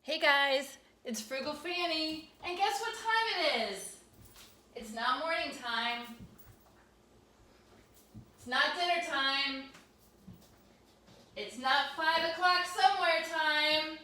Hey guys, it's Frugal Fani, and guess what time it is? It's not morning time. It's not dinner time. It's not 5 o'clock somewhere time.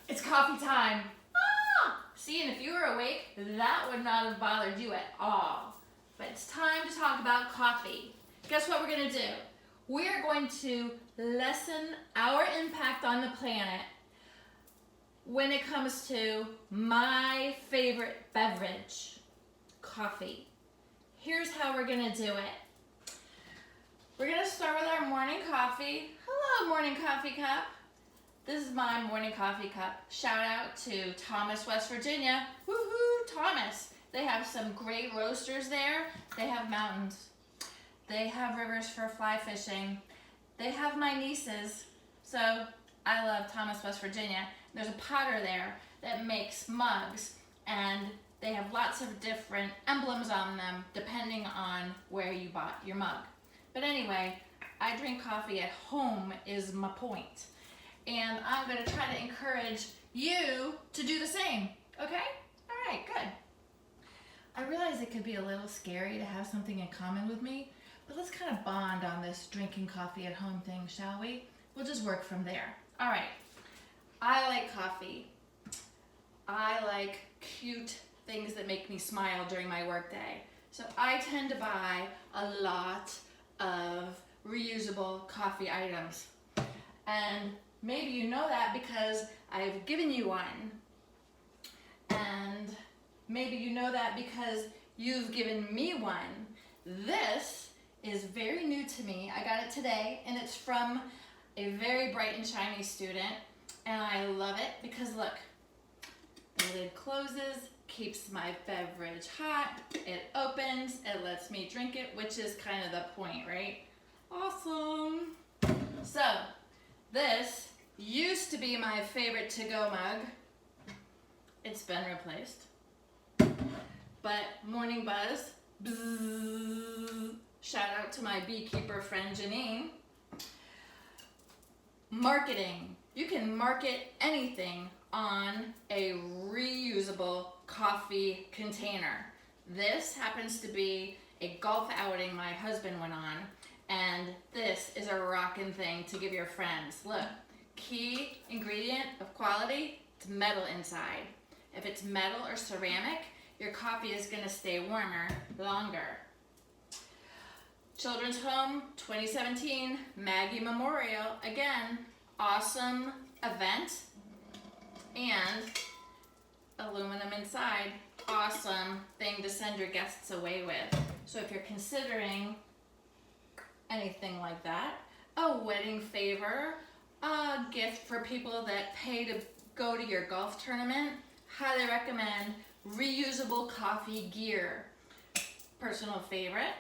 It's coffee time. Ah! See, and if you were awake, that would not have bothered you at all. But it's time to talk about coffee. Guess what we're going to do? We're going to lessen our impact on the planet when it comes to my favorite beverage, coffee. Here's how we're gonna do it. We're gonna start with our morning coffee. Hello, morning coffee cup. This is my morning coffee cup. Shout out to Thomas, West Virginia. Woohoo, Thomas. They have some great roasters there. They have mountains. They have rivers for fly fishing. They have my nieces. So I love Thomas, West Virginia. There's a potter there that makes mugs, and they have lots of different emblems on them depending on where you bought your mug. But anyway, I drink coffee at home is my point. And I'm going to try to encourage you to do the same. Okay? All right, good. I realize it could be a little scary to have something in common with me, but let's kind of bond on this drinking coffee at home thing, shall we? We'll just work from there. All right. I like coffee. I like cute things that make me smile during my workday. So I tend to buy a lot of reusable coffee items. And maybe you know that because I've given you one. And maybe you know that because you've given me one. This is very new to me. I got it today, and it's from a very bright and shiny student. And I love it because look, the lid closes, keeps my beverage hot, it opens, it lets me drink it, which is kind of the point, right? Awesome. So, this used to be my favorite to-go mug. It's been replaced. But Morning Buzz, bzzz, shout out to my beekeeper friend Janine. Marketing. You can market anything on a reusable coffee container. This happens to be a golf outing my husband went on, and this is a rockin' thing to give your friends. Look, key ingredient of quality, it's metal inside. If it's metal or ceramic, your coffee is gonna stay warmer longer. Children's Home 2017 Maggie Memorial, again, awesome event, and aluminum inside, awesome thing to send your guests away with. So if you're considering anything like that, a wedding favor, a gift for people that pay to go to your golf tournament, highly recommend reusable coffee gear. Personal favorite.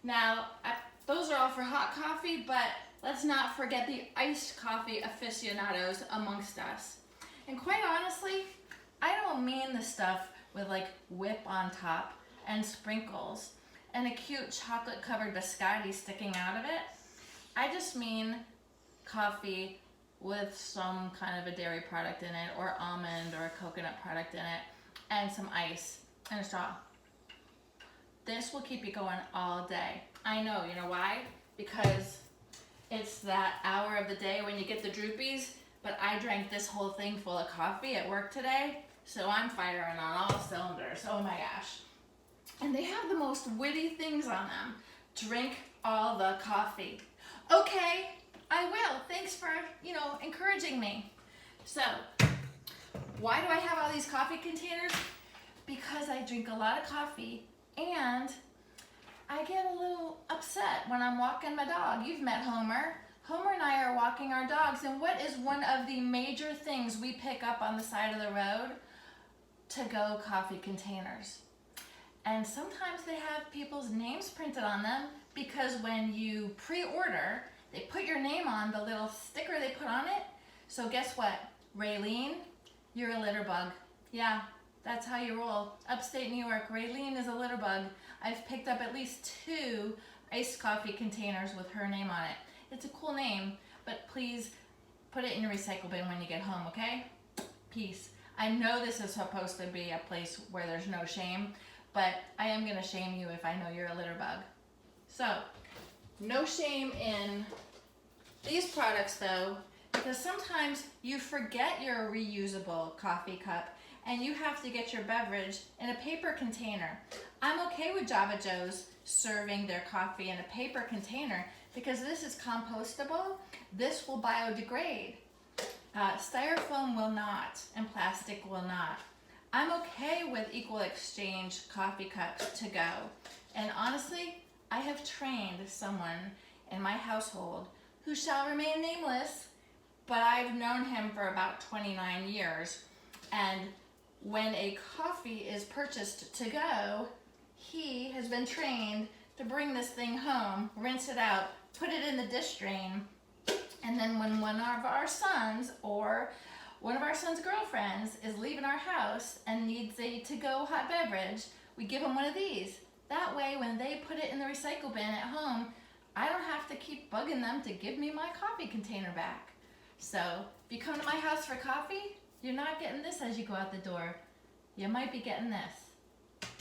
Now, those are all for hot coffee, but let's not forget the iced coffee aficionados amongst us. And quite honestly, I don't mean the stuff with like whip on top and sprinkles and a cute chocolate covered biscotti sticking out of it. I just mean coffee with some kind of a dairy product in it, or almond or a coconut product in it, and some ice and a straw. This will keep you going all day. I know, you know why? Because it's that hour of the day when you get the droopies, but I drank this whole thing full of coffee at work today, so I'm firing on all cylinders. Oh my gosh. And they have the most witty things on them. Drink all the coffee. Okay, I will. Thanks for, encouraging me. So, why do I have all these coffee containers? Because I drink a lot of coffee, and I get a little upset when I'm walking my dog. You've met Homer. Homer and I are walking our dogs, and what is one of the major things we pick up on the side of the road? To-go coffee containers. And sometimes they have people's names printed on them because when you pre-order, they put your name on the little sticker they put on it. So guess what? Raylene, you're a litter bug. Yeah, that's how you roll. Upstate New York, Raylene is a litter bug. I've picked up at least 2 iced coffee containers with her name on it. It's a cool name, but please Put it in your recycle bin when you get home, okay? Peace. I know this is supposed to be a place where there's no shame, but I am gonna shame you if I know you're a litter bug. So, no shame in these products though, because sometimes you forget your reusable coffee cup and you have to get your beverage in a paper container. I'm okay with Java Joe's serving their coffee in a paper container because this is compostable. This will biodegrade. Styrofoam will not, and plastic will not. I'm okay with equal exchange coffee cups to go. And honestly, I have trained someone in my household who shall remain nameless, but I've known him for about 29 years. And when a coffee is purchased to go, he has been trained to bring this thing home, rinse it out, put it in the dish drain, and then when one of our sons or one of our son's girlfriends is leaving our house and needs a to-go hot beverage, we give them one of these. That way, when they put it in the recycle bin at home, I don't have to keep bugging them to give me my coffee container back. So, if you come to my house for coffee, you're not getting this as you go out the door. You might be getting this.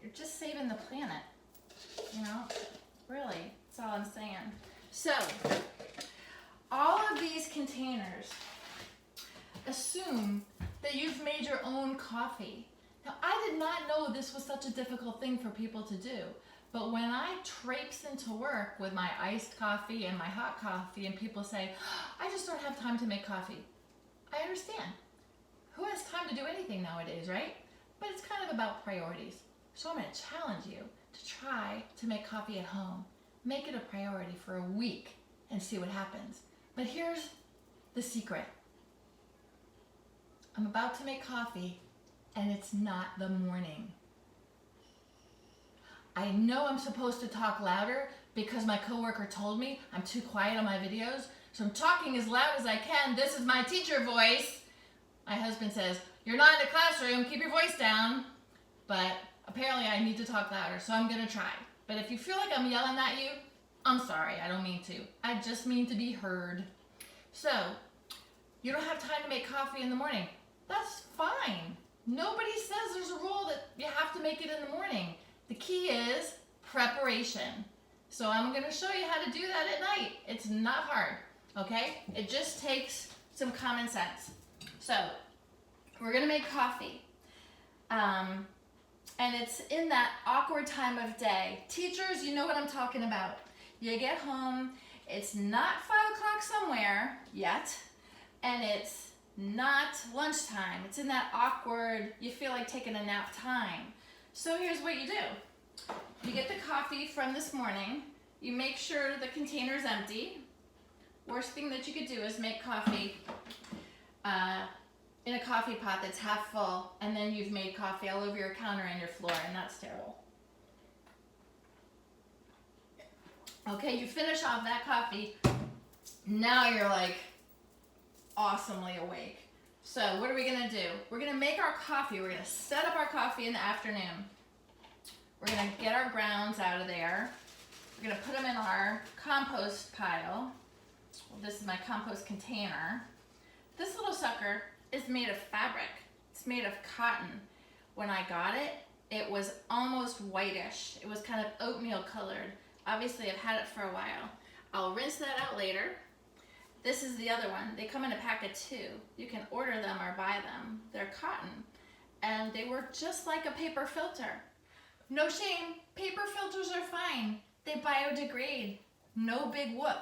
You're just saving the planet. You know, really, that's all I'm saying. So, all of these containers assume that you've made your own coffee. Now, I did not know this was such a difficult thing for people to do, but when I traipse into work with my iced coffee and my hot coffee and people say, I just don't have time to make coffee, I understand. Who has time to do anything nowadays, right? But it's kind of about priorities. So I'm going to challenge you to try to make coffee at home. Make it a priority for a week and see what happens. But here's the secret. I'm about to make coffee and it's not the morning. I know I'm supposed to talk louder because my coworker told me I'm too quiet on my videos, so I'm talking as loud as I can. This is my teacher voice. My husband says, you're not in a classroom, keep your voice down. But apparently I need to talk louder, so I'm gonna try. But if you feel like I'm yelling at you, I'm sorry, I don't mean to. I just mean to be heard. So, you don't have time to make coffee in the morning. That's fine. Nobody says there's a rule that you have to make it in the morning. The key is preparation. So I'm going to show you how to do that at night. It's not hard, okay? It just takes some common sense. So we're going to make coffee. And it's in that awkward time of day. Teachers, you know what I'm talking about. You get home, it's not 5 o'clock somewhere yet, and it's not lunchtime. It's in that awkward, you feel like taking a nap time. So here's what you do. You get the coffee from this morning. You make sure the container's empty. Worst thing that you could do is make coffee in a coffee pot that's half full, and then you've made coffee all over your counter and your floor, and that's terrible. Okay, you finish off that coffee. Now you're like awesomely awake. So what are we gonna do? We're gonna make our coffee. We're gonna set up our coffee in the afternoon. We're gonna get our grounds out of there. We're gonna put them in our compost pile. Well, this is my compost container. This little sucker is made of fabric. It's made of cotton. When I got it, it was almost whitish. It was kind of oatmeal colored. Obviously, I've had it for a while. I'll rinse that out later. This is the other one. They come in a pack of 2. You can order them or buy them. They're cotton. And they work just like a paper filter. No shame, paper filters are fine. They biodegrade. No big whoop.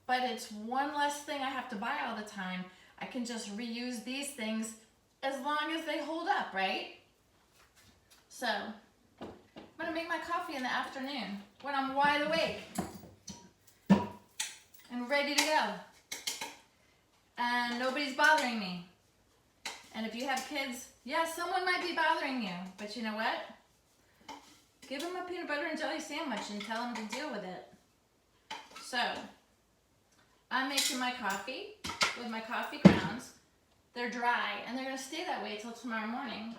But it's one less thing I have to buy all the time. I can just reuse these things as long as they hold up, right? So, I'm gonna make my coffee in the afternoon when I'm wide awake and ready to go. And nobody's bothering me. And if you have kids, yeah, someone might be bothering you, but you know what? Give them a peanut butter and jelly sandwich and tell them to deal with it. So, I'm making my coffee with my coffee grounds. They're dry, and they're gonna stay that way till tomorrow morning.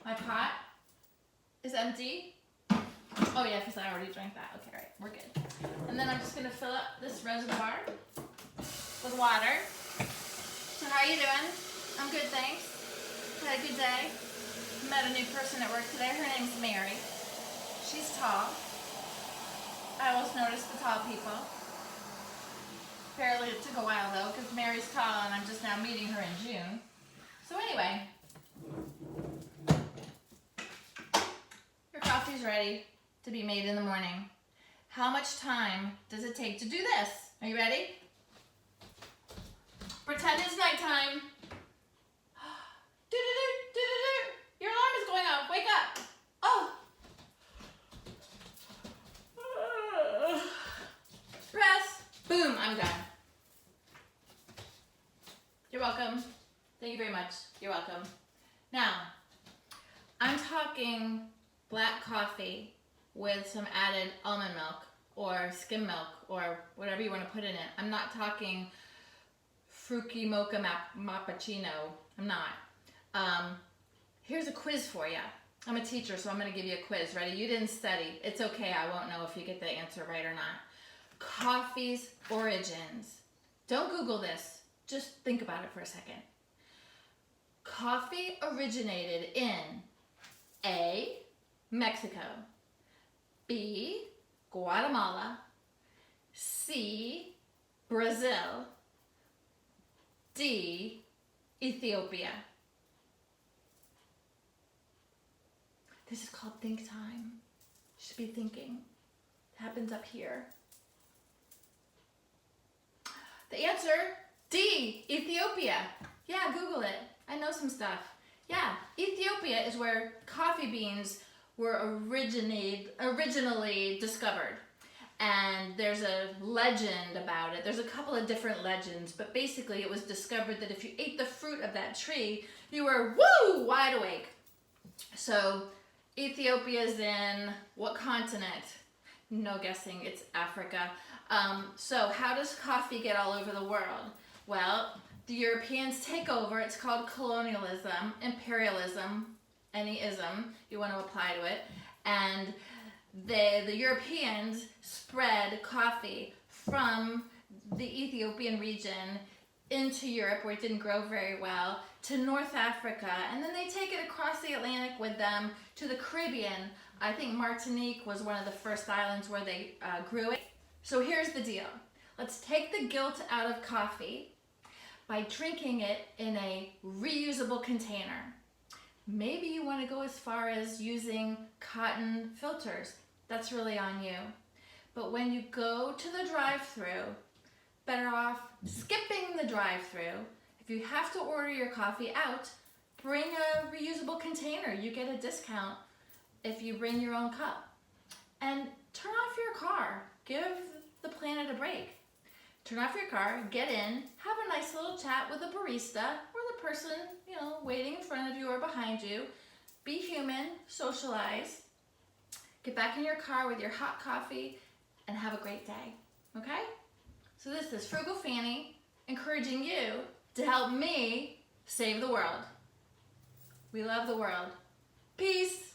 My pot is empty. Oh yeah, because I already drank that. Okay, right, we're good. And then I'm just gonna fill up this reservoir with water. So how are you doing? I'm good, thanks. Had a good day. Met a new person at work today. Her name's Mary. She's tall. I always notice the tall people. Apparently it took a while though, because Mary's tall and I'm just now meeting her in June. So anyway, your coffee's ready to be made in the morning. How much time does it take to do this? Are you ready? Pretend it's nighttime. Your alarm is going off. Wake up. Oh. Press. Boom, I'm done. You're welcome. Thank you very much. You're welcome. Now, I'm talking black coffee with some added almond milk or skim milk or whatever you want to put in it. I'm not talking fruity mocha mappuccino. I'm not. Here's a quiz for you. I'm a teacher, so I'm going to give you a quiz. Ready? You didn't study. It's okay. I won't know if you get the answer right or not. Coffee's origins. Don't Google this. Just think about it for a second. Coffee originated in A, Mexico, B, Guatemala, C, Brazil, D, Ethiopia. This is called think time. You should be thinking. It happens up here. The answer, D, Ethiopia. Yeah, Google it. I know some stuff. Yeah, Ethiopia is where coffee beans were originally discovered. And there's a legend about it. There's a couple of different legends, but basically it was discovered that if you ate the fruit of that tree, you were, woo, wide awake. So Ethiopia's in what continent? No guessing, it's Africa. So how does coffee get all over the world? Well, the Europeans take over. It's called colonialism, imperialism, any ism you want to apply to it. And the Europeans spread coffee from the Ethiopian region into Europe, where it didn't grow very well, to North Africa, and then they take it across the Atlantic with them to the Caribbean. I think Martinique was one of the first islands where they grew it. So here's the deal. Let's take the guilt out of coffee by drinking it in a reusable container. Maybe you want to go as far as using cotton filters. That's really on you. But when you go to the drive-thru, better off skipping the drive-thru. If you have to order your coffee out, bring a reusable container. You get a discount if you bring your own cup. And turn off your car. Give the planet a break. Turn off your car, get in, have a nice little chat with the barista or the person, waiting in front of you or behind you. Be human, socialize. Get back in your car with your hot coffee and have a great day, okay? So this is Frugal Fani encouraging you to help me save the world. We love the world. Peace.